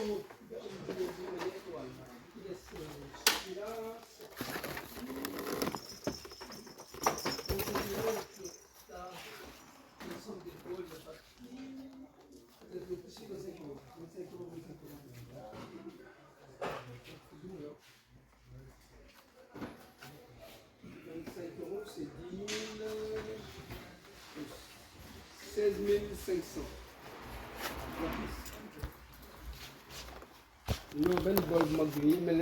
Oh, il laisse celui-là. C'est 10 000, 16 500. Non, ben bol magri, mais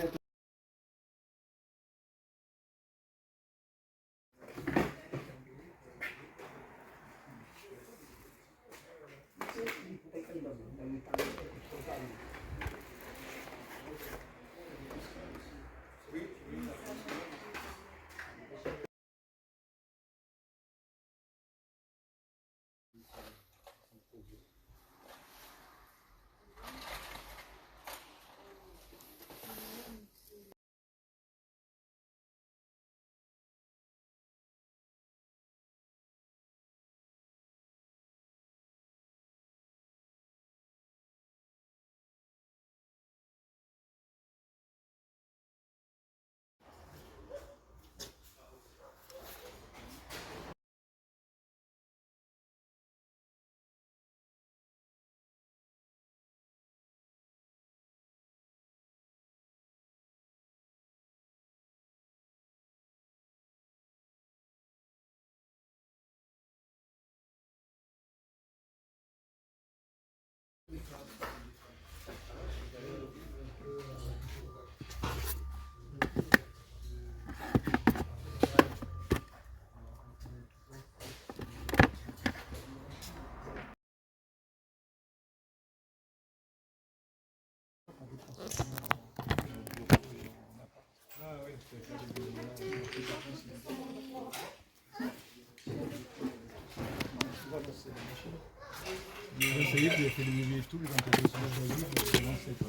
Ça y est, tu as fait le levier et tout, les internationaux d'Asie, comment c'est ça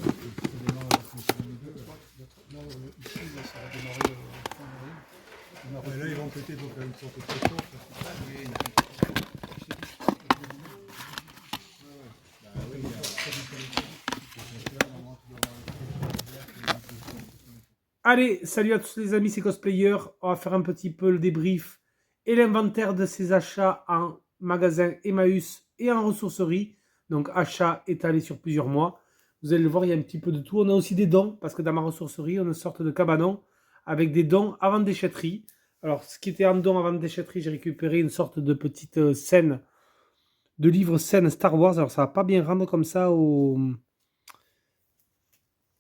démarre la fonction du 2. Non, ici, ça va démarrer fin avril. Là, ils vont péter donc une sorte de pression. allez, salut à tous les amis, c'est Cosplayer. On va faire un petit peu le débrief et l'inventaire de ces achats en magasin Emmaüs et en ressourcerie. Donc achat étalé sur plusieurs mois. Vous allez le voir, il y a un petit peu de tout. On a aussi des dons, parce que dans ma ressourcerie, on a une sorte de cabanon avec des dons avant déchetterie. Alors, ce qui était en don avant déchetterie, j'ai récupéré une sorte de petite scène, de livre scène Star Wars. Alors, ça va pas bien rendre comme ça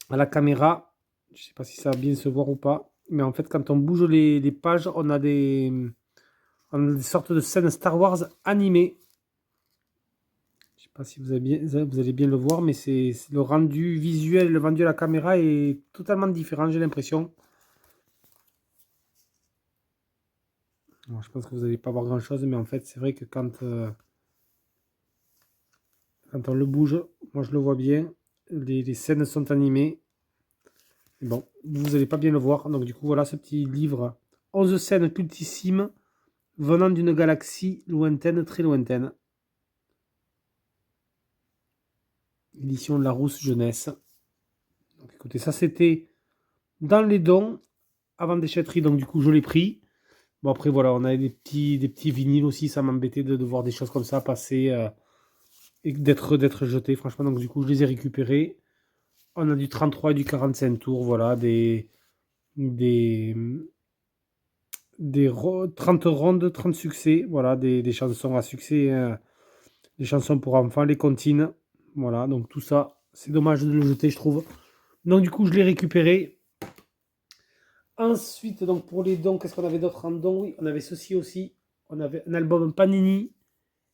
à la caméra. Je sais pas si ça va bien se voir ou pas. Mais en fait, quand on bouge les pages, on a des sortes de scènes Star Wars animées. Je sais pas si vous allez bien le voir, mais c'est le rendu visuel, le rendu à la caméra est totalement différent, j'ai l'impression. Je pense que vous n'allez pas voir grand chose, mais en fait, c'est vrai que quand on le bouge, moi je le vois bien. Les scènes sont animées. Bon, vous n'allez pas bien le voir. Donc du coup, voilà ce petit livre. 11 scènes cultissimes venant d'une galaxie lointaine, très lointaine. Édition de Larousse Jeunesse. Donc écoutez, ça c'était dans les dons avant déchetterie, donc du coup je l'ai pris. Bon après voilà, on a des petits vinyles aussi, ça m'embêtait de voir des choses comme ça passer et d'être jeté franchement, donc du coup je les ai récupérés. On a du 33 et du 45 tours, voilà, des 30 rondes, 30 succès, voilà, des chansons à succès, des chansons pour enfants, les comptines, voilà, donc tout ça, c'est dommage de le jeter, je trouve. Donc du coup, je l'ai récupéré. Ensuite, donc pour les dons, qu'est-ce qu'on avait d'autre en dons? Oui, on avait ceci aussi. On avait un album Panini,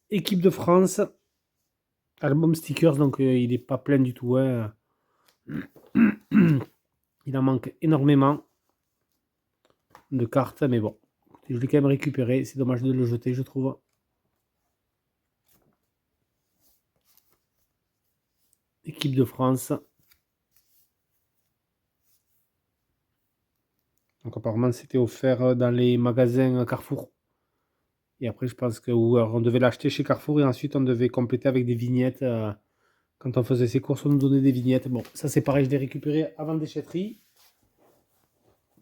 équipe de France, album stickers, donc il n'est pas plein du tout, hein. Il en manque énormément de cartes, mais bon, je l'ai quand même récupéré. C'est dommage de le jeter, je trouve. Équipe de France. Donc apparemment, c'était offert dans les magasins Carrefour. Et après, je pense que on devait l'acheter chez Carrefour et ensuite on devait compléter avec des vignettes Quand on faisait ses courses, on nous donnait des vignettes. Bon, ça c'est pareil, je l'ai récupéré avant déchetterie.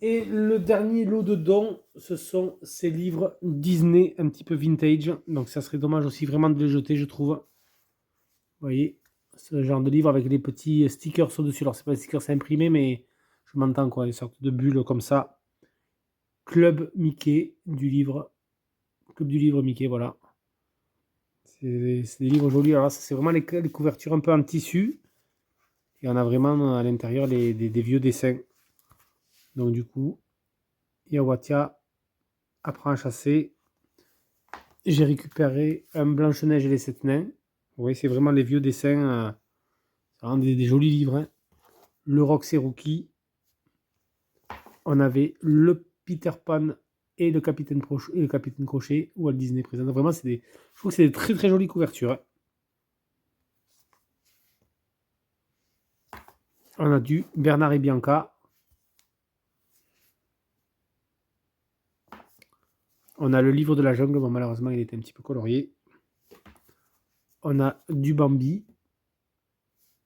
Et le dernier lot de dons, ce sont ces livres Disney un petit peu vintage. Donc ça serait dommage aussi vraiment de les jeter, je trouve. Vous voyez, ce genre de livre avec les petits stickers au-dessus. Alors c'est pas des stickers imprimés, mais je m'entends quoi, des sortes de bulles comme ça. Club Mickey du livre. Club du livre Mickey, voilà. C'est des livres jolis. Alors c'est vraiment les couvertures un peu en tissu. Et on a vraiment à l'intérieur des vieux dessins. Donc du coup, Yawatia apprend à chasser. J'ai récupéré un Blanche-Neige et les 7 nains. Vous voyez, c'est vraiment les vieux dessins. C'est vraiment des jolis livres. Hein. Le Roxy Rookie. On avait le Peter Pan et le Capitaine Crochet. Walt Disney présent. Vraiment, je trouve que c'est des très très jolies couvertures. Hein. On a du Bernard et Bianca. On a le livre de la jungle. Bon, malheureusement, il était un petit peu colorié. On a du Bambi.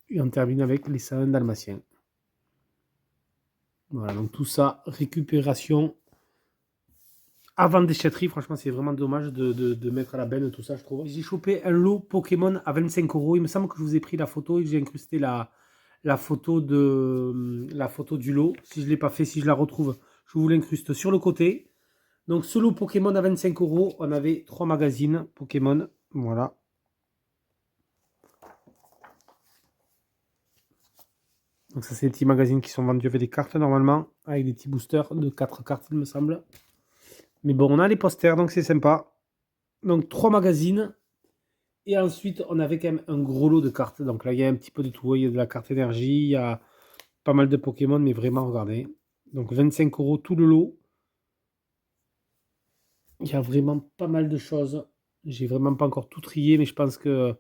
Et on termine avec les 101 Dalmatiens. Voilà, donc tout ça, récupération avant déchetterie. Franchement, c'est vraiment dommage de mettre à la benne tout ça, je trouve. J'ai chopé un lot Pokémon à 25 €. Il me semble que je vous ai pris la photo et que j'ai incrusté la photo du lot. Si je ne l'ai pas fait, si je la retrouve, je vous l'incruste sur le côté. Donc, ce lot Pokémon à 25 €, on avait 3 magazines Pokémon. Voilà. Donc ça, c'est des petits magazines qui sont vendus avec des cartes normalement, avec des petits boosters de 4 cartes, il me semble. Mais bon, on a les posters, donc c'est sympa. Donc 3 magazines. Et ensuite, on avait quand même un gros lot de cartes. Donc là, il y a un petit peu de tout. Il y a de la carte énergie, il y a pas mal de Pokémon, mais vraiment, regardez. Donc 25 € tout le lot. Il y a vraiment pas mal de choses. J'ai vraiment pas encore tout trié, mais je pense que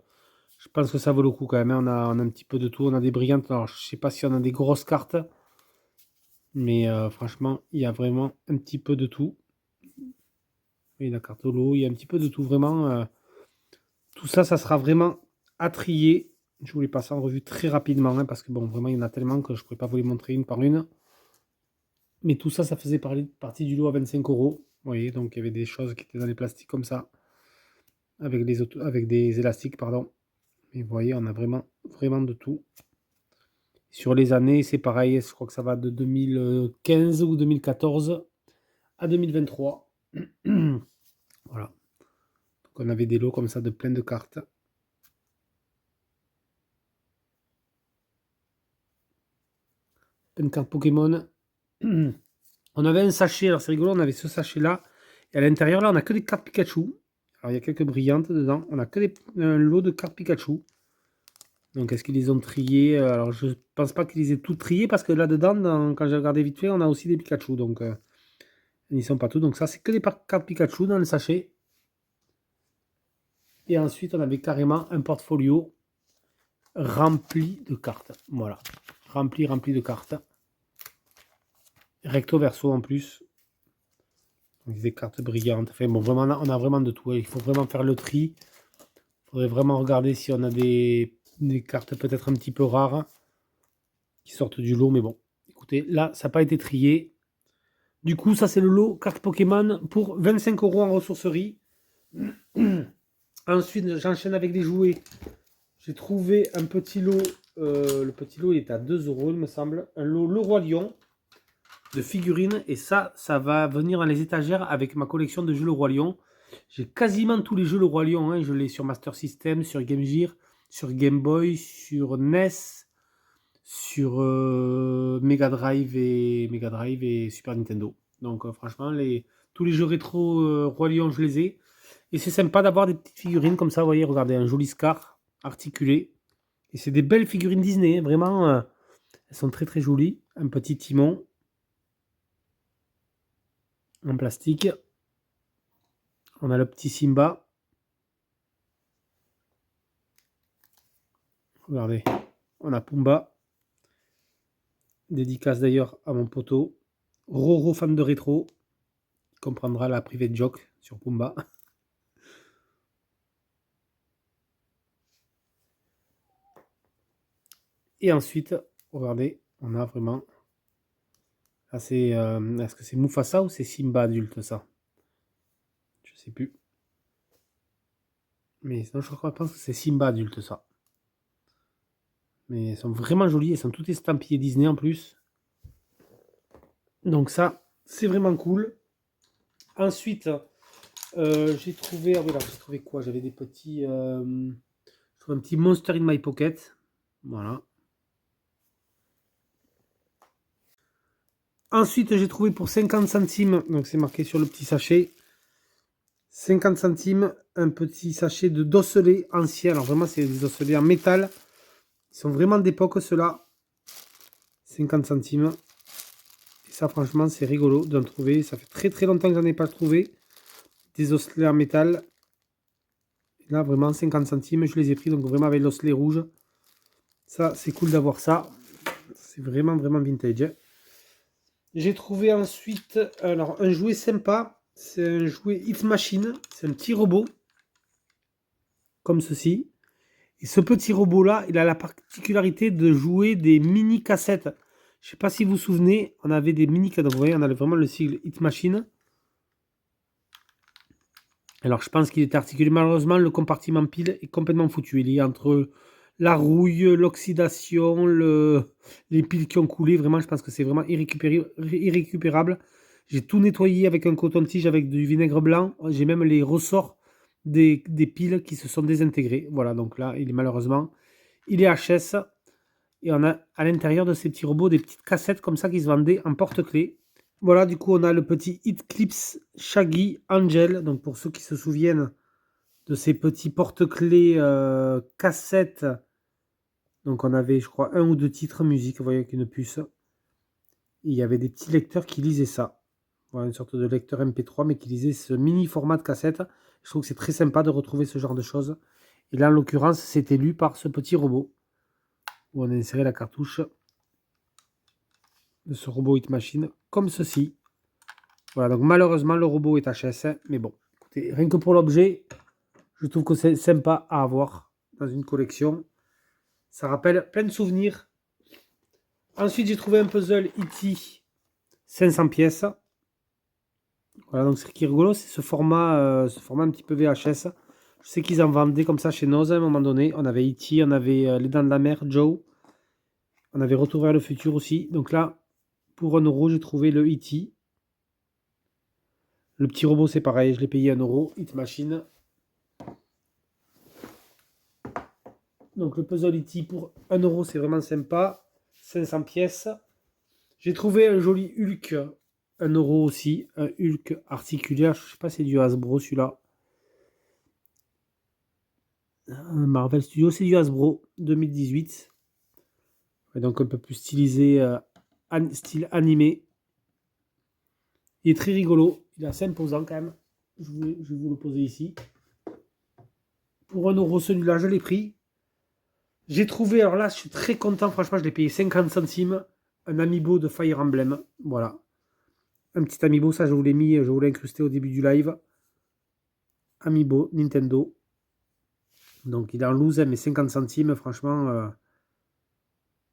ça vaut le coup quand même. Hein. On a un petit peu de tout. On a des brillantes. Alors, je sais pas si on a des grosses cartes. Mais franchement, il y a vraiment un petit peu de tout. Et la carte holo, il y a un petit peu de tout. Vraiment, tout ça, ça sera vraiment à trier. Je vous les passe en revue très rapidement. Hein, parce que bon, vraiment, il y en a tellement que je ne pourrais pas vous les montrer une par une. Mais tout ça, ça faisait partie du lot à 25 €. Vous voyez, donc il y avait des choses qui étaient dans les plastiques comme ça. Avec des élastiques, pardon. Mais vous voyez, on a vraiment, vraiment de tout. Sur les années, c'est pareil. Je crois que ça va de 2015 ou 2014 à 2023. Voilà. Donc on avait des lots comme ça de plein de cartes. Plein de cartes Pokémon. On avait un sachet, alors c'est rigolo, on avait ce sachet-là. Et à l'intérieur, là, on n'a que des cartes Pikachu. Alors il y a quelques brillantes dedans. On n'a que un lot de cartes Pikachu. Donc est-ce qu'ils les ont triées? Alors je pense pas qu'ils les aient toutes triées parce que là-dedans, quand j'ai regardé vite fait, on a aussi des Pikachu. Donc ils n'y sont pas tous. Donc ça, c'est que des cartes Pikachu dans le sachet. Et ensuite, on avait carrément un portfolio rempli de cartes. Voilà. Rempli de cartes. Recto verso en plus. Donc, des cartes brillantes. Enfin bon, vraiment, on a vraiment de tout. Il faut vraiment faire le tri. Il faudrait vraiment regarder si on a des cartes peut-être un petit peu rares qui sortent du lot. Mais bon, écoutez, là, ça n'a pas été trié. Du coup, ça, c'est le lot cartes Pokémon pour 25 € en ressourcerie. Ensuite, j'enchaîne avec des jouets. J'ai trouvé un petit lot. Le petit lot, il est à 2 €, il me semble. Un lot Le Roi Lion de figurines. Et ça va venir dans les étagères avec ma collection de jeux Le Roi Lion. J'ai quasiment tous les jeux Le Roi Lion. Hein. Je l'ai sur Master System, sur Game Gear, sur Game Boy, sur NES, sur Mega Drive et Super Nintendo. Donc franchement, tous les jeux rétro Roi Lion, je les ai. Et c'est sympa d'avoir des petites figurines comme ça. Vous voyez, regardez, un joli Scar articulé. Et c'est des belles figurines Disney. Hein. Vraiment, elles sont très très jolies. Un petit Timon en plastique. On a le petit Simba. Regardez, on a Pumba. Dédicace d'ailleurs à mon poteau. Roro, fan de rétro. Il comprendra la private joke sur Pumba. Et ensuite, regardez, on a vraiment... Là, c'est... Est-ce que c'est Mufasa ou c'est Simba adulte, ça? Je sais plus. Mais sinon, je pense que c'est Simba adulte, ça. Mais elles sont vraiment jolies. Elles sont toutes estampillées Disney en plus. Donc ça, c'est vraiment cool. Ensuite, j'ai trouvé... Ah oui, là, j'ai trouvé quoi? J'avais des petits... je trouve un petit Monster in My Pocket. Voilà. Ensuite, j'ai trouvé pour 50 centimes, donc c'est marqué sur le petit sachet, 50 centimes, un petit sachet de dosselets anciens. Alors vraiment, c'est des dosselets en métal. Ils sont vraiment d'époque, ceux-là. 50 centimes. Et ça, franchement, c'est rigolo d'en trouver. Ça fait très très longtemps que j'en ai pas trouvé. Des osselets en métal. Et là, vraiment, 50 centimes. Je les ai pris, donc vraiment avec l'osselet rouge. Ça, c'est cool d'avoir ça. C'est vraiment, vraiment vintage. J'ai trouvé ensuite alors, un jouet sympa. C'est un jouet Hit Machine. C'est un petit robot. Comme ceci. Et ce petit robot-là, il a la particularité de jouer des mini-cassettes. Je ne sais pas si vous vous souvenez, on avait des mini-cassettes. Vous voyez, on avait vraiment le sigle Hit Machine. Alors, je pense qu'il est articulé. Malheureusement, le compartiment pile est complètement foutu. Il est entre la rouille, l'oxydation, les piles qui ont coulé. Vraiment, je pense que c'est vraiment irrécupérable. J'ai tout nettoyé avec un coton-tige, avec du vinaigre blanc. J'ai même les ressorts des piles qui se sont désintégrés. Voilà, donc là, il est malheureusement, il est HS. Et on a à l'intérieur de ces petits robots des petites cassettes comme ça qui se vendaient en porte-clés. Voilà, du coup, on a le petit Hit Clips Shaggy Angel. Donc, pour ceux qui se souviennent de ces petits porte-clés cassettes. Donc, on avait, je crois, un ou deux titres musique, vous voyez, avec une puce. Et il y avait des petits lecteurs qui lisaient ça. Voilà, une sorte de lecteur MP3, mais qui lisait ce mini format de cassette. Je trouve que c'est très sympa de retrouver ce genre de choses. Et là, en l'occurrence, c'était lu par ce petit robot. Où on a inséré la cartouche de ce robot Hit Machine, comme ceci. Voilà, donc malheureusement, le robot est HS. Mais bon, écoutez, rien que pour l'objet, je trouve que c'est sympa à avoir dans une collection. Ça rappelle plein de souvenirs. Ensuite, j'ai trouvé un puzzle E.T. 500 pièces. Voilà, donc ce qui est rigolo, c'est ce format un petit peu VHS. Je sais qu'ils en vendaient comme ça chez Noz à un moment donné. On avait E.T., on avait Les Dents de la Mer, Joe. On avait Retour vers le futur aussi. Donc là, pour 1€, j'ai trouvé le E.T. Le petit robot, c'est pareil, je l'ai payé 1€. Hit Machine. Donc le puzzle E.T. pour 1€, c'est vraiment sympa. 500 pièces. J'ai trouvé un joli Hulk, 1€ aussi. Un Hulk articulaire, je ne sais pas si c'est du Hasbro celui-là. Marvel Studios, c'est du Hasbro 2018. Et donc un peu plus stylisé, style animé. Il est très rigolo, il est assez imposant quand même. Je vais vous le poser ici. Pour 1€ celui-là, je l'ai pris. J'ai trouvé, alors là, je suis très content, franchement, je l'ai payé 50 centimes. Un amiibo de Fire Emblem. Voilà. Un petit amiibo, ça je vous l'ai mis, je vous l'ai incrusté au début du live. Amiibo Nintendo. Donc il est en loose, mais 50 centimes, franchement.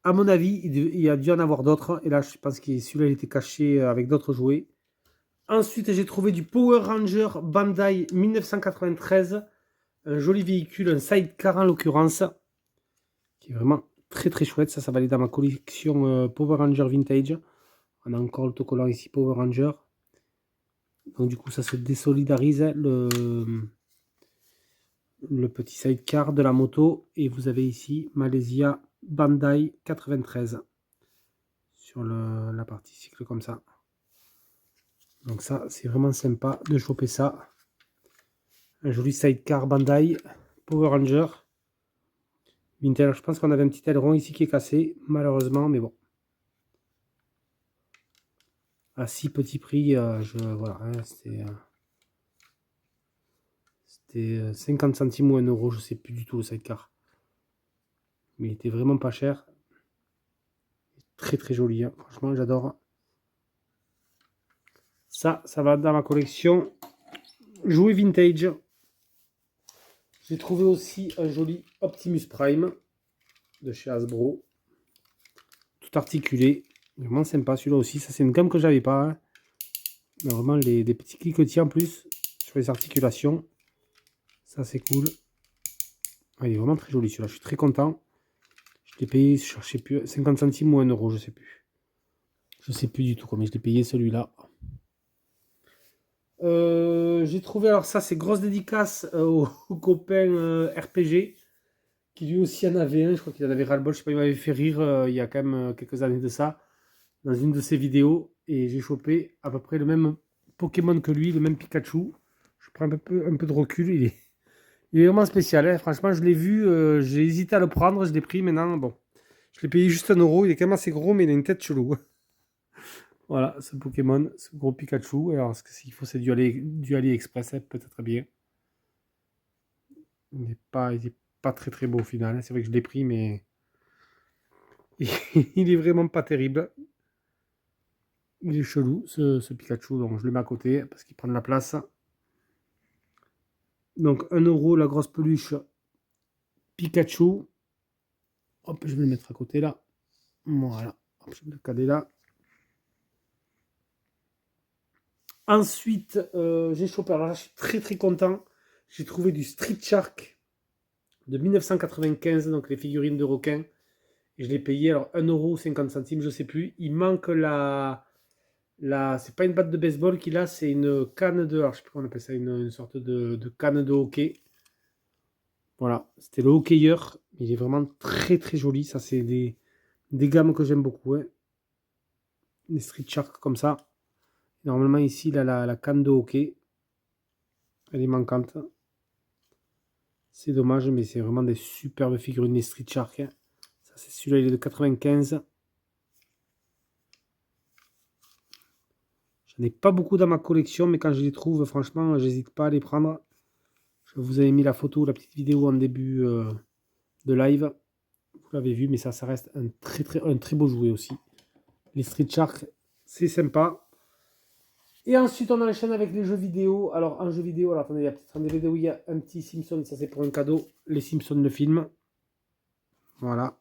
À mon avis, il y a dû en avoir d'autres. Et là, je pense que celui-là, il était caché avec d'autres jouets. Ensuite, j'ai trouvé du Power Ranger Bandai 1993. Un joli véhicule, un sidecar en l'occurrence. Qui est vraiment très très chouette. Ça va aller dans ma collection Power Ranger Vintage. On a encore l'autocollant ici, Power Ranger. Donc du coup, ça se désolidarise le petit sidecar de la moto. Et vous avez ici Malaysia Bandai 93 sur la partie cycle comme ça. Donc ça, c'est vraiment sympa de choper ça. Un joli sidecar Bandai Power Ranger vintage. Je pense qu'on avait un petit aileron ici qui est cassé, malheureusement, mais bon. À si petit prix, voilà, hein, c'était 50 centimes ou 1€, je sais plus du tout le sidecar. Mais il était vraiment pas cher. Très très joli, hein. Franchement, j'adore. Ça va dans ma collection jouets vintage. J'ai trouvé aussi un joli Optimus Prime de chez Hasbro. tout articulé. Vraiment sympa celui-là aussi. Ça, c'est une gamme que j'avais pas. Hein. Vraiment, des petits cliquetis en plus sur les articulations. Ça, c'est cool. Ah, il est vraiment très joli celui-là. Je suis très content. Je l'ai payé, je ne sais plus, 50 centimes ou 1 euro, je sais plus. Je sais plus du tout combien je l'ai payé celui-là. J'ai trouvé, alors ça, c'est grosse dédicace au copain RPG. Qui lui aussi en avait un, je crois qu'il en avait ras-le-bol, je sais pas, il m'avait fait rire il y a quand même quelques années de ça, dans une de ses vidéos, et j'ai chopé à peu près le même Pokémon que lui, le même Pikachu. Je prends un peu de recul, il est vraiment spécial, hein. Franchement je l'ai vu, j'ai hésité à le prendre, je l'ai pris maintenant, bon. Je l'ai payé juste 1 euro, il est quand même assez gros, mais il a une tête chelou. Voilà, ce Pokémon, ce gros Pikachu, alors s'il faut c'est du AliExpress, hein, peut-être bien. Il n'est pas très très beau au final, c'est vrai que je l'ai pris, mais... il est vraiment pas terrible. Il est chelou ce Pikachu, donc je le mets à côté parce qu'il prend de la place. Donc 1 euro la grosse peluche Pikachu. Hop, je vais le mettre à côté là. Voilà, hop, je vais le caler là. Ensuite, j'ai chopé, alors là je suis très très content. J'ai trouvé du Street Shark de 1995, donc les figurines de requin. Et je l'ai payé alors 1,50 €, je sais plus. Il manque c'est pas une batte de baseball qu'il a, c'est une canne de. Alors, je sais plus comment on appelle ça, une sorte de canne de hockey. Voilà, c'était le hockeyeur. Il est vraiment très très joli. Ça, c'est des gammes que j'aime beaucoup. Hein. Des Street Shark comme ça. Normalement, ici, il a la canne de hockey. Elle est manquante. C'est dommage, mais c'est vraiment des superbes figurines, des Street Shark. Hein. Ça, c'est celui-là, il est de 95. J'en ai pas beaucoup dans ma collection, mais quand je les trouve, franchement, j'hésite pas à les prendre. Je vous avais mis la photo, la petite vidéo en début de live. Vous l'avez vu, mais ça reste un très beau jouet aussi. Les Street Shark, c'est sympa. Et ensuite, on enchaîne avec les jeux vidéo. Alors, en jeu vidéo, alors attendez, il y a peut-être un DVD où il y a un petit Simpson, ça c'est pour un cadeau. Les Simpsons, le film. Voilà.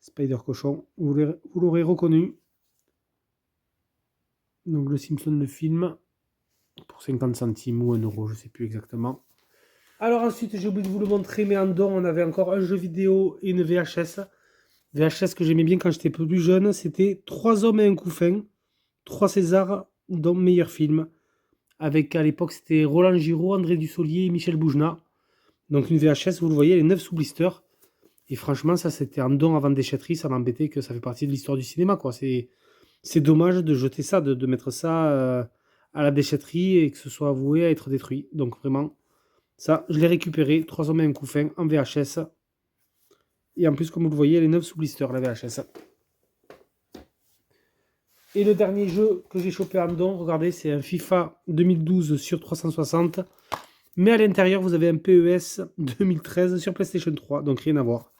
Spider Cochon, vous l'aurez reconnu. Donc, le Simpson, le film. Pour 50 centimes ou 1 euro, je ne sais plus exactement. Alors ensuite, j'ai oublié de vous le montrer, mais en don, on avait encore un jeu vidéo et une VHS. VHS que j'aimais bien quand j'étais plus jeune, c'était 3 hommes et un couffin, 3 Césars, dont meilleur film. Avec, à l'époque, c'était Roland Giraud, André Dussolier et Michel Bougenat. Donc une VHS, vous le voyez, elle est 9 sous blister. Et franchement, ça, c'était en don avant déchetterie, ça m'embêtait que ça fait partie de l'histoire du cinéma, quoi. C'est dommage de jeter ça, de mettre ça à la déchetterie et que ce soit voué à être détruit. Donc vraiment, ça, je l'ai récupéré, 3 hommes et un couffin en VHS. Et en plus, comme vous le voyez, elle est 9 sous blister, la VHS. Et le dernier jeu que j'ai chopé en don, regardez, c'est un FIFA 2012 sur 360. Mais à l'intérieur, vous avez un PES 2013 sur PlayStation 3, donc rien à voir.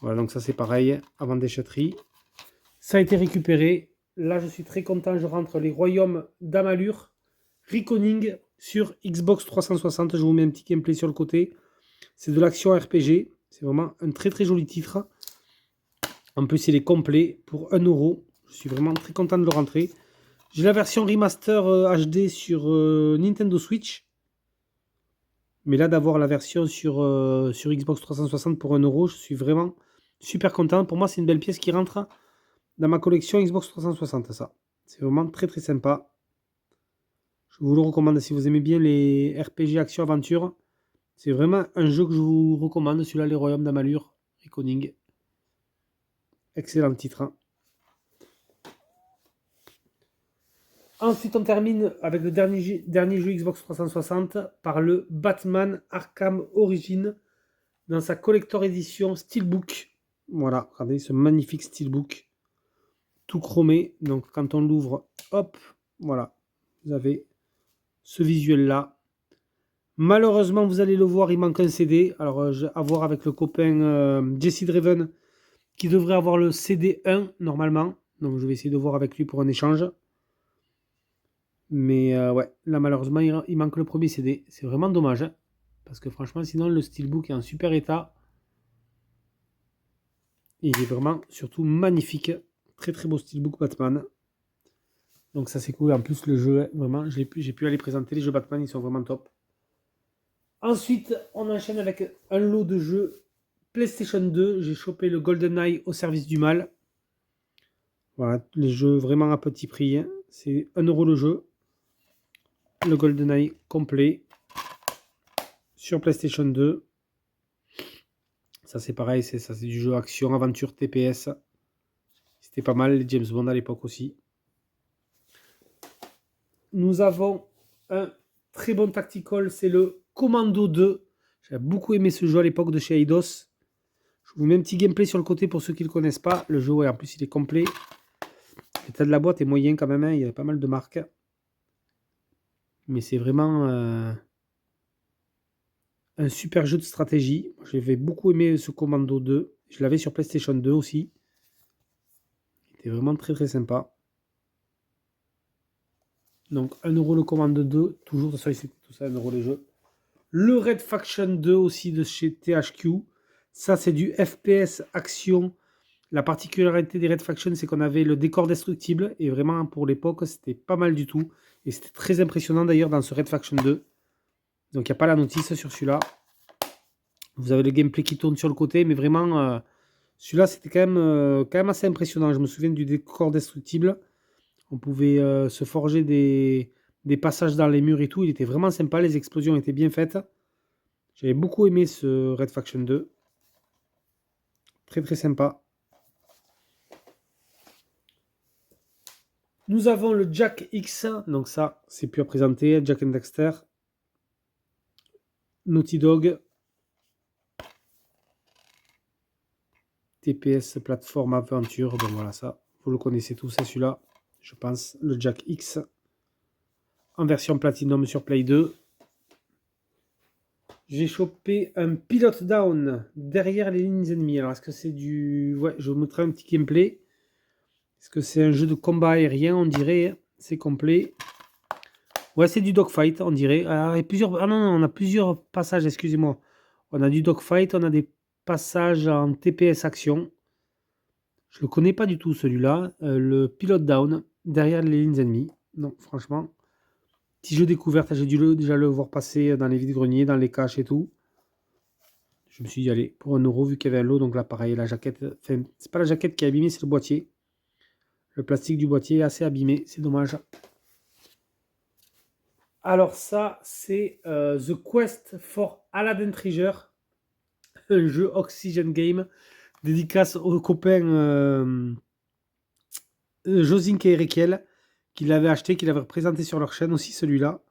Voilà, donc ça c'est pareil, avant déchetterie. Ça a été récupéré. Là, je suis très content, je rentre les Royaumes d'Amalur, Reckoning sur Xbox 360. Je vous mets un petit gameplay sur le côté. C'est de l'action RPG. C'est vraiment un très très joli titre. En plus, il est complet pour 1 euro. Je suis vraiment très content de le rentrer. J'ai la version remaster HD sur Nintendo Switch. Mais là, d'avoir la version sur Xbox 360 pour 1 euro, je suis vraiment super content. Pour moi, c'est une belle pièce qui rentre dans ma collection Xbox 360, ça. C'est vraiment très très sympa. Je vous le recommande si vous aimez bien les RPG Action Aventure. C'est vraiment un jeu que je vous recommande. Celui-là, Les Royaumes d'Amalur, Reckoning. Excellent titre. Hein. Ensuite, on termine avec le dernier jeu Xbox 360 par le Batman Arkham Origins dans sa Collector Edition Steelbook. Voilà, regardez ce magnifique Steelbook tout chromé. Donc, quand on l'ouvre, hop, voilà, vous avez ce visuel-là. Malheureusement, vous allez le voir, il manque un CD. Alors, à voir avec le copain Jesse Draven qui devrait avoir le CD 1 normalement. Donc, je vais essayer de voir avec lui pour un échange. Mais ouais, là malheureusement il manque le premier CD. C'est vraiment dommage. Hein, parce que franchement, sinon le Steelbook est en super état. Et il est vraiment surtout magnifique. Très très beau steelbook Batman. Donc ça c'est cool. En plus le jeu, vraiment, j'ai pu aller présenter les jeux Batman, ils sont vraiment top. Ensuite, on enchaîne avec un lot de jeux PlayStation 2. J'ai chopé le GoldenEye au service du mal. Voilà, les jeux vraiment à petit prix. Hein. C'est 1 € le jeu. Le GoldenEye complet. Sur PlayStation 2. Ça c'est pareil, c'est du jeu action, aventure, TPS. C'était pas mal, les James Bond à l'époque aussi. Nous avons un très bon tactical, c'est le Commando 2. J'avais beaucoup aimé ce jeu à l'époque de chez Eidos. Je vous mets un petit gameplay sur le côté pour ceux qui ne le connaissent pas. Le jeu, ouais, en plus, il est complet. L'état de la boîte est moyen quand même. Hein. Il y a pas mal de marques. Mais c'est vraiment un super jeu de stratégie. J'avais beaucoup aimé ce Commando 2. Je l'avais sur PlayStation 2 aussi. Il était vraiment très très sympa. Donc 1 € le Commando 2. Toujours, c'est tout ça, 1 € les jeux. Le Red Faction 2 aussi de chez THQ. Ça, c'est du FPS action. La particularité des Red Faction, c'est qu'on avait le décor destructible. Et vraiment, pour l'époque, c'était pas mal du tout. Et c'était très impressionnant d'ailleurs dans ce Red Faction 2. Donc, il n'y a pas la notice sur celui-là. Vous avez le gameplay qui tourne sur le côté. Mais vraiment, celui-là, c'était quand même assez impressionnant. Je me souviens du décor destructible. On pouvait se forger des passages dans les murs et tout. Il était vraiment sympa. Les explosions étaient bien faites. J'avais beaucoup aimé ce Red Faction 2. Très très sympa. Nous avons le Jack X. Donc ça, c'est plus à présenter. Jack and Daxter. Naughty Dog. TPS plateforme aventure. Donc voilà ça. Vous le connaissez tous, c'est celui-là. Je pense. Le Jack X. En version Platinum sur Play 2. J'ai chopé un Pilot Down derrière les lignes ennemies. Alors, est-ce que c'est du... Ouais, je vous montrerai un petit gameplay. Est-ce que c'est un jeu de combat aérien, on dirait. C'est complet. Ouais, c'est du dogfight, on dirait. Alors, il y a plusieurs... Ah non, non, on a plusieurs passages, excusez-moi. On a du dogfight, on a des passages en TPS action. Je le connais pas du tout, celui-là. Le Pilot Down derrière les lignes ennemies. Non, franchement... Petit jeu découverte, j'ai dû déjà le voir passer dans les vides-greniers, dans les caches et tout. Je me suis dit, allez, pour 1 € vu qu'il y avait un lot, donc là, pareil, la jaquette, enfin, c'est pas la jaquette qui est abîmée, c'est le boîtier. Le plastique du boîtier est assez abîmé, c'est dommage. Alors ça, c'est The Quest for Aladdin Treasure, un jeu Oxygen Game, dédicace aux copains Josink et Erikiel, qui l'avaient acheté, qui l'avaient présenté sur leur chaîne aussi, celui-là.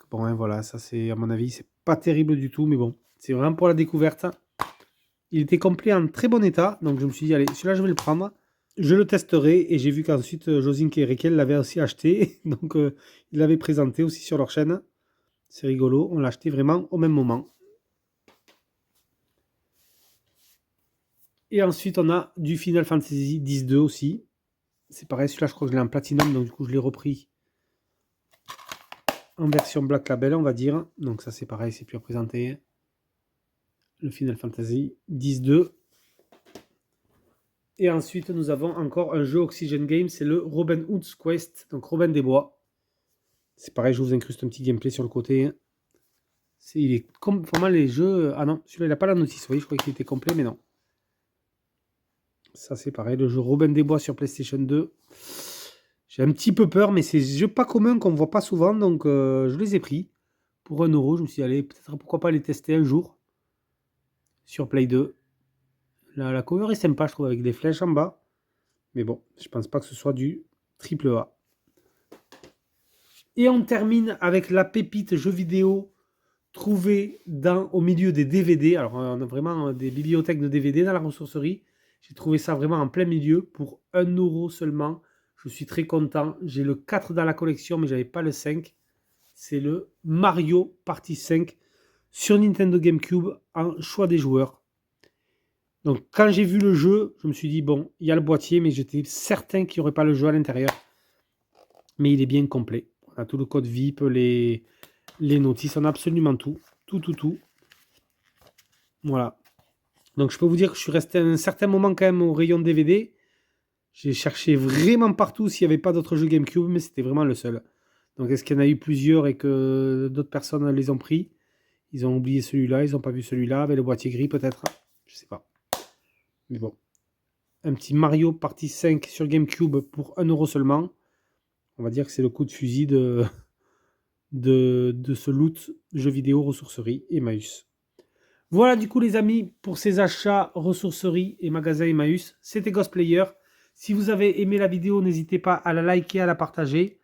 Bon, hein, voilà, ça c'est, à mon avis, c'est pas terrible du tout, mais bon, c'est vraiment pour la découverte. Il était complet en très bon état, donc je me suis dit, allez, celui-là, je vais le prendre. Je le testerai, et j'ai vu qu'ensuite, Josink et Erikel l'avaient aussi acheté, donc ils l'avaient présenté aussi sur leur chaîne. C'est rigolo, on l'a acheté vraiment au même moment. Et ensuite, on a du Final Fantasy X-2 aussi. C'est pareil, celui-là, je crois que je l'ai en Platinum, donc du coup, je l'ai repris en version Black Label, on va dire. Donc ça, c'est pareil, c'est plus à présenter. Le Final Fantasy X-2. Et ensuite, nous avons encore un jeu Oxygen Game, c'est le Robin Hood's Quest, donc Robin des Bois. C'est pareil, je vous incruste un petit gameplay sur le côté. Il est comme vraiment les jeux... Ah non, celui-là, il n'a pas la notice, vous voyez, je croyais qu'il était complet, mais non. Ça, c'est pareil, le jeu Robin des Bois sur PlayStation 2. J'ai un petit peu peur, mais c'est des jeux pas communs qu'on ne voit pas souvent, donc je les ai pris. Pour 1 €, je me suis dit, allez, peut-être pourquoi pas les tester un jour. Sur Play 2. La cover est sympa, je trouve, avec des flèches en bas. Mais bon, je pense pas que ce soit du AAA. Et on termine avec la pépite jeu vidéo trouvée au milieu des DVD. Alors, on a vraiment des bibliothèques de DVD dans la ressourcerie. J'ai trouvé ça vraiment en plein milieu pour 1 € seulement. Je suis très content. J'ai le 4 dans la collection, mais je n'avais pas le 5. C'est le Mario Party 5 sur Nintendo GameCube en choix des joueurs. Donc quand j'ai vu le jeu, je me suis dit, bon, il y a le boîtier, mais j'étais certain qu'il n'y aurait pas le jeu à l'intérieur. Mais il est bien complet. On a tout le code VIP, les notices, on a absolument tout. Tout. Voilà. Donc je peux vous dire que je suis resté un certain moment quand même au rayon DVD. J'ai cherché vraiment partout s'il n'y avait pas d'autres jeux GameCube, mais c'était vraiment le seul. Donc est-ce qu'il y en a eu plusieurs et que d'autres personnes les ont pris? Ils ont oublié celui-là, ils n'ont pas vu celui-là, avec le boîtier gris peut-être. Je sais pas. Mais bon. Un petit Mario Party 5 sur GameCube pour 1€ seulement. On va dire que c'est le coup de fusil de ce loot jeux vidéo, ressourcerie Emmaüs. Voilà du coup les amis pour ces achats ressourcerie et magasin Emmaüs. C'était Ghostplayer. Si vous avez aimé la vidéo, n'hésitez pas à la liker, à la partager.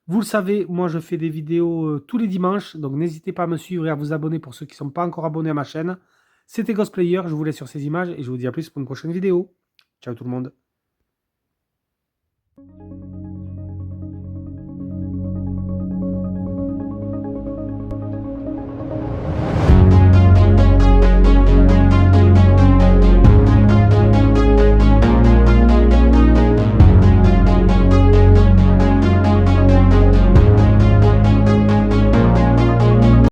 Vous le savez, moi je fais des vidéos tous les dimanches, donc n'hésitez pas à me suivre et à vous abonner pour ceux qui ne sont pas encore abonnés à ma chaîne. C'était Ghostplayer, je vous laisse sur ces images et je vous dis à plus pour une prochaine vidéo. Ciao tout le monde.